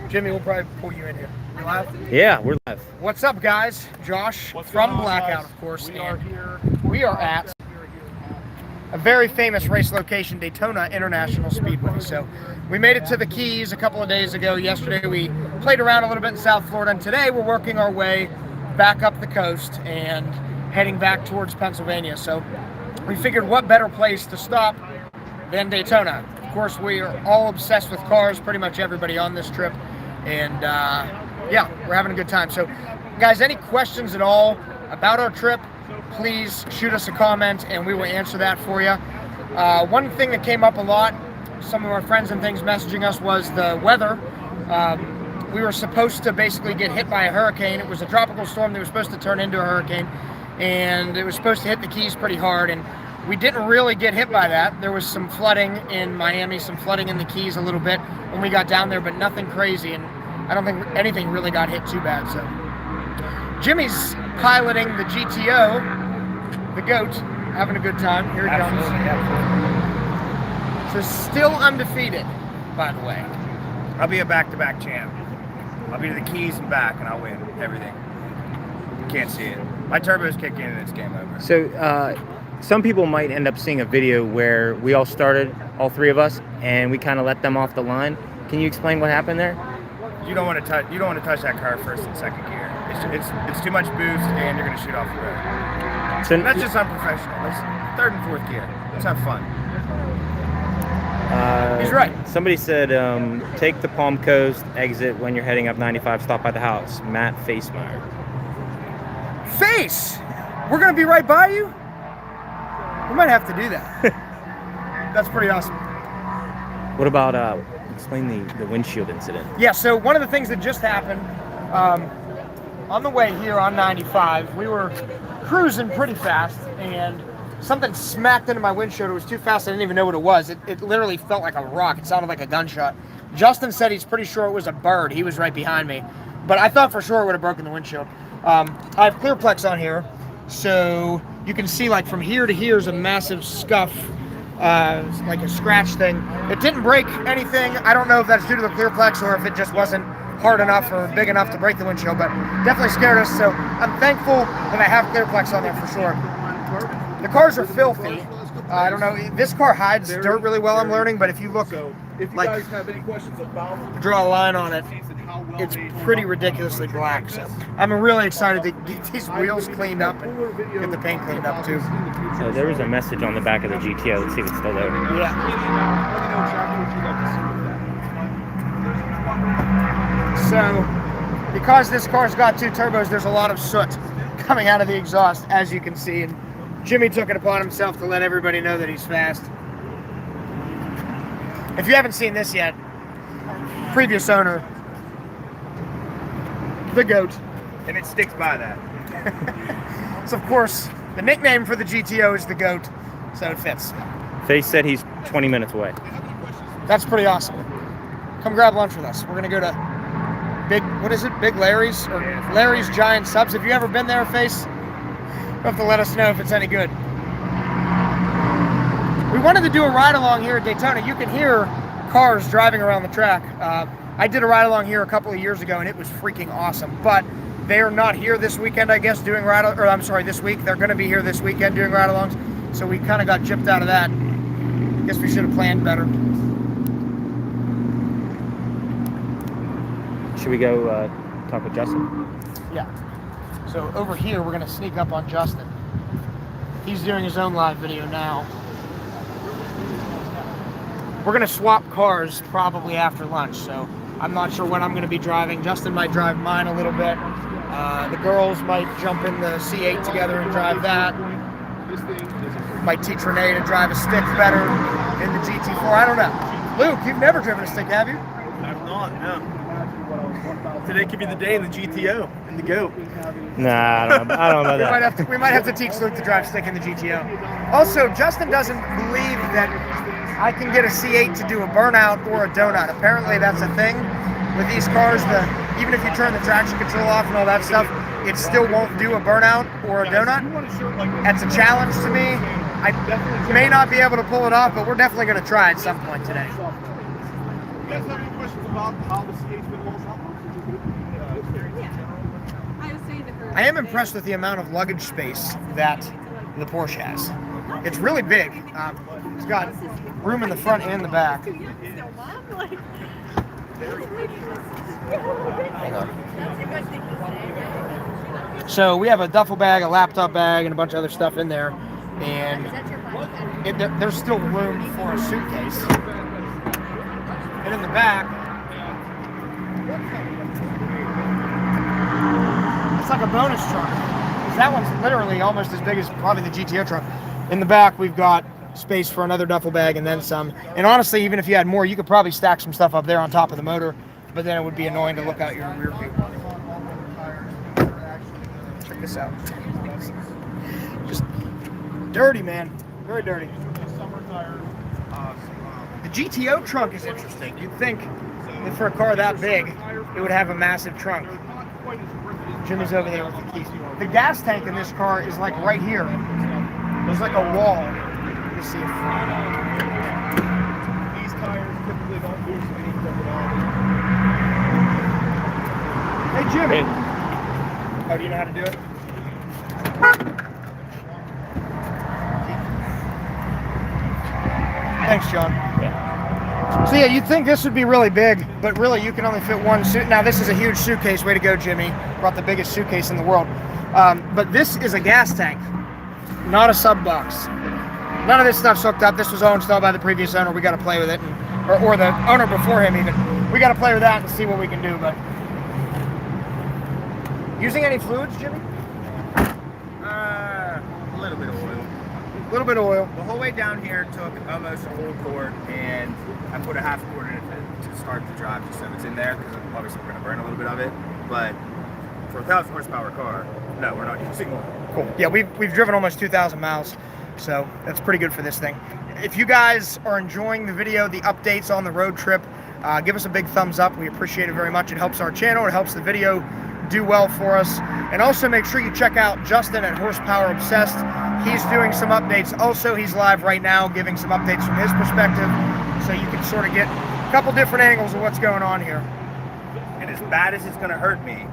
Jimmy, we'll probably pull you in here. You live? Yeah, we're live. What's up, guys? Josh from Blackout, of course. We are at a very famous race location, Daytona International Speedway. So we made it to the Keys a couple of days ago. Yesterday we played around a little bit in South Florida, and today we're working our way back up the coast and heading back towards Pennsylvania. So we figured what better place to stop than Daytona. Of course, we are all obsessed with cars, pretty much everybody on this trip, and yeah, we're having a good time. So guys, any questions at all about our trip, please shoot us a comment and we will answer that for you. One thing that came up a lot, some of our friends and things messaging us, was the weather. We were supposed to basically get hit by a hurricane. It was a tropical storm that was supposed to turn into a hurricane, and it was supposed to hit the Keys pretty hard, and we didn't really get hit by that. There was some flooding in Miami, some flooding in the Keys a little bit when we got down there, but nothing crazy, and I don't think anything really got hit too bad. So Jimmy's piloting the GTO, the GOAT, having a good time. Here he comes. So still undefeated, by the way. I'll be a back-to-back champ. I'll be to the Keys and back, and I'll win everything. You can't see it. My turbos kick in, and it's game over. So some people might end up seeing a video where we all started, all three of us, and we kind of let them off the line. Can you explain what happened there? You don't want to touch. You don't want to touch that car first and second gear. It's too much boost, and you're going to shoot off the road. So that's just unprofessional. That's third and fourth gear. Let's have fun. He's right. Somebody said, take the Palm Coast exit when you're heading up 95, stop by the house. Matt Facemeyer. Face! We're going to be right by you? We might have to do that. That's pretty awesome. What about, explain the windshield incident? Yeah, so one of the things that just happened, on the way here on 95, we were cruising pretty fast, and something smacked into my windshield. It was too fast, I didn't even know what it was. It literally felt like a rock. It sounded like a gunshot. Justin said he's pretty sure it was a bird. He was right behind me. But I thought for sure it would have broken the windshield. I have Clearplex on here, so you can see like from here to here is a massive scuff, like a scratch thing. It didn't break anything. I don't know if that's due to the Clearplex or if it just wasn't hard enough or big enough to break the windshield, but definitely scared us. So I'm thankful that I have Clearplex on there for sure. The cars are filthy. I don't know. This car hides dirt really well, I'm learning, but if you look, like, draw a line on it, it's pretty ridiculously black. So I'm really excited to get these wheels cleaned up and get the paint cleaned up too. So there was a message on the back of the GTO. Let's see if it's still there. Yeah. So because this car's got two turbos, there's a lot of soot coming out of the exhaust, as you can see. And Jimmy took it upon himself to let everybody know that he's fast. If you haven't seen this yet, previous owner, the GOAT. And it sticks by that. So, of course, the nickname for the GTO is the GOAT, so it fits. Face said he's 20 minutes away. That's pretty awesome. Come grab lunch with us. We're going to go to Big Larry's, or Larry's Giant Subs. Have you ever been there, Face? You have to let us know if it's any good. We wanted to do a ride-along here at Daytona. You can hear cars driving around the track. I did a ride-along here a couple of years ago, and it was freaking awesome. But they're not here this weekend, I guess, doing this week. They're going to be here this weekend doing ride-alongs. So we kind of got gypped out of that. Guess we should have planned better. Should we go talk with Justin? Yeah. So over here, we're going to sneak up on Justin. He's doing his own live video now. We're going to swap cars probably after lunch, so I'm not sure when I'm going to be driving. Justin might drive mine a little bit. The girls might jump in the C8 together and drive that. Might teach Renee to drive a stick better in the GT4. I don't know. Luke, you've never driven a stick, have you? I've not, no. Today could be the day in the GTO, in the GOAT. Nah, I don't know about that. We might have to teach Luke to drive stick in the GTO. Also, Justin doesn't believe that I can get a C8 to do a burnout or a donut. Apparently that's a thing with these cars. Even if you turn the traction control off and all that stuff, it still won't do a burnout or a donut. That's a challenge to me. I may not be able to pull it off, but we're definitely going to try at some point today. questions about how the C8's been rolled out? I am impressed with the amount of luggage space that the Porsche has. It's really big. It's got room in the front and the back. So we have a duffel bag, a laptop bag, and a bunch of other stuff in there. And there's still room for a suitcase. And in the back, it's like a bonus trunk. That one's literally almost as big as probably the GTO trunk. In the back, we've got space for another duffel bag and then some. And honestly, even if you had more, you could probably stack some stuff up there on top of the motor, but then it would be annoying to look out your rear view. Check this out. Just dirty, man. Very dirty. The GTO trunk is interesting. You'd think that for a car that big, it would have a massive trunk. Jimmy's over there with the keys. The gas tank in this car is like right here. There's like a wall. Let me see if These tires typically don't lose any stuff at all. Hey, Jimmy. Oh, do you know how to do it? Thanks, John. So yeah, you'd think this would be really big, but really you can only fit one suit. Now this is a huge suitcase. Way to go, Jimmy. Brought the biggest suitcase in the world. But this is a gas tank, not a sub box. None of this stuff's hooked up. This was all installed by the previous owner. We got to play with it, or the owner before him even. We got to play with that and see what we can do. But using any fluids, Jimmy? A little bit of oil. A little bit of oil. The whole way down here took almost a whole quart, and I put a half quart in it to start the drive just so it's in there, because obviously we're going to burn a little bit of it. But for a 1,000 horsepower car, no, we're not using oil. Cool. Yeah, we've driven almost 2,000 miles, so that's pretty good for this thing. If you guys are enjoying the video, the updates on the road trip, give us a big thumbs up. We appreciate it very much. It helps our channel. It helps the video do well for us. And also make sure you check out Justin at Horsepower Obsessed. He's doing some updates. Also, he's live right now giving some updates from his perspective, so you can sort of get a couple different angles of what's going on here. And as bad as it's going to hurt me,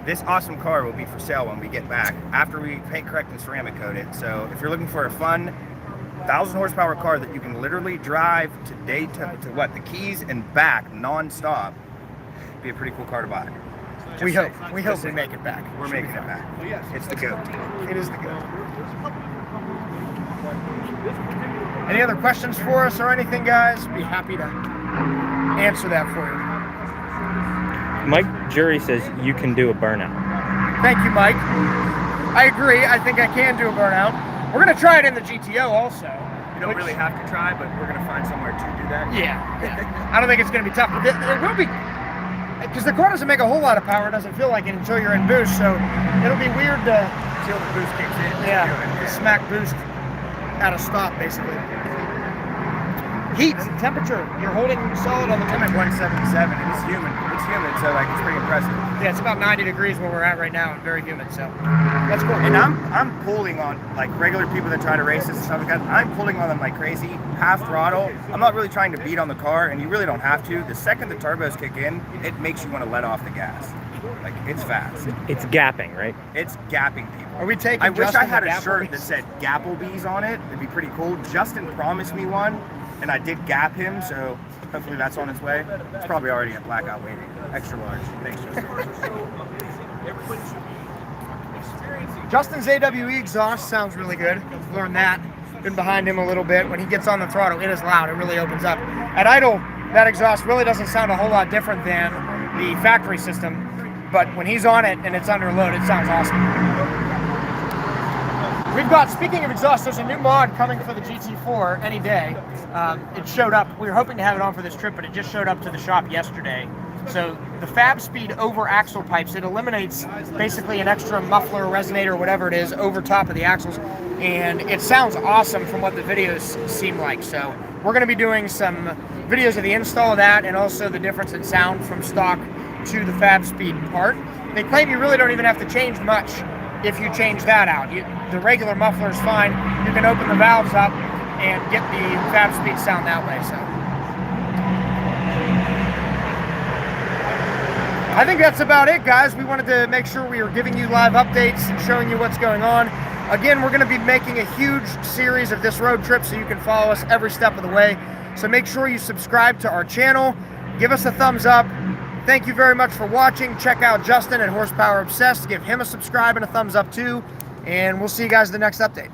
this awesome car will be for sale when we get back, after we paint, correct, and ceramic coat it. So if you're looking for a fun 1,000 horsepower car that you can literally drive to Daytona, to the Keys and back non-stop, it'd be a pretty cool car to buy. We hope we make it back. We're making it back. It's the GOAT. It is the GOAT. Any other questions for us or anything, guys? Be happy to answer that for you. Mike Jury says you can do a burnout. Thank you, Mike. I agree. I think I can do a burnout. We're going to try it in the GTO also. You don't really have to try, but we're going to find somewhere to do that. Yeah. I don't think it's going to be tough. It will be, because the car doesn't make a whole lot of power. It doesn't feel like it until you're in boost, so it'll be weird to... Until the boost kicks in. Yeah, smack boost at a stop, basically. Heat, temperature, you're holding solid on the I'm at 177. It's humid, so like it's pretty impressive. Yeah, it's about 90 degrees where we're at right now and very humid, so that's cool. And I'm pulling on like regular people that try to race this and stuff like that. I'm pulling on them like crazy, half throttle. I'm not really trying to beat on the car, and you really don't have to. The second the turbos kick in, it makes you want to let off the gas. Like, it's fast. It's gapping, right? It's gapping people. Are we taking I wish I Justin had the a shirt Gapplebees? that said Gapplebees on it. It'd be pretty cool. Justin promised me one, and I did gap him, so hopefully that's on its way. It's probably already at blackout waiting. Extra large. Thanks, Justin. Justin's AWE exhaust sounds really good. Learned that. Been behind him a little bit. When he gets on the throttle, it is loud. It really opens up. At idle, that exhaust really doesn't sound a whole lot different than the factory system, but when he's on it and it's under load, it sounds awesome. We've got, speaking of exhaust, there's a new mod coming for the GT4 any day. It showed up. We were hoping to have it on for this trip, but it just showed up to the shop yesterday. So the Fab Speed over axle pipes, it eliminates basically an extra muffler, resonator, whatever it is, over top of the axles. And it sounds awesome from what the videos seem like. So we're going to be doing some videos of the install of that and also the difference in sound from stock to the Fab Speed part. They claim you really don't even have to change much if you change that out. The regular muffler is fine. You can open the valves up and get the Fab Speed sound that way. So I think that's about it, guys. We wanted to make sure we were giving you live updates and showing you what's going on. Again, we're going to be making a huge series of this road trip so you can follow us every step of the way. So make sure you subscribe to our channel. Give us a thumbs up. Thank you very much for watching. Check out Justin at Horsepower Obsessed. Give him a subscribe and a thumbs up too. And we'll see you guys in the next update.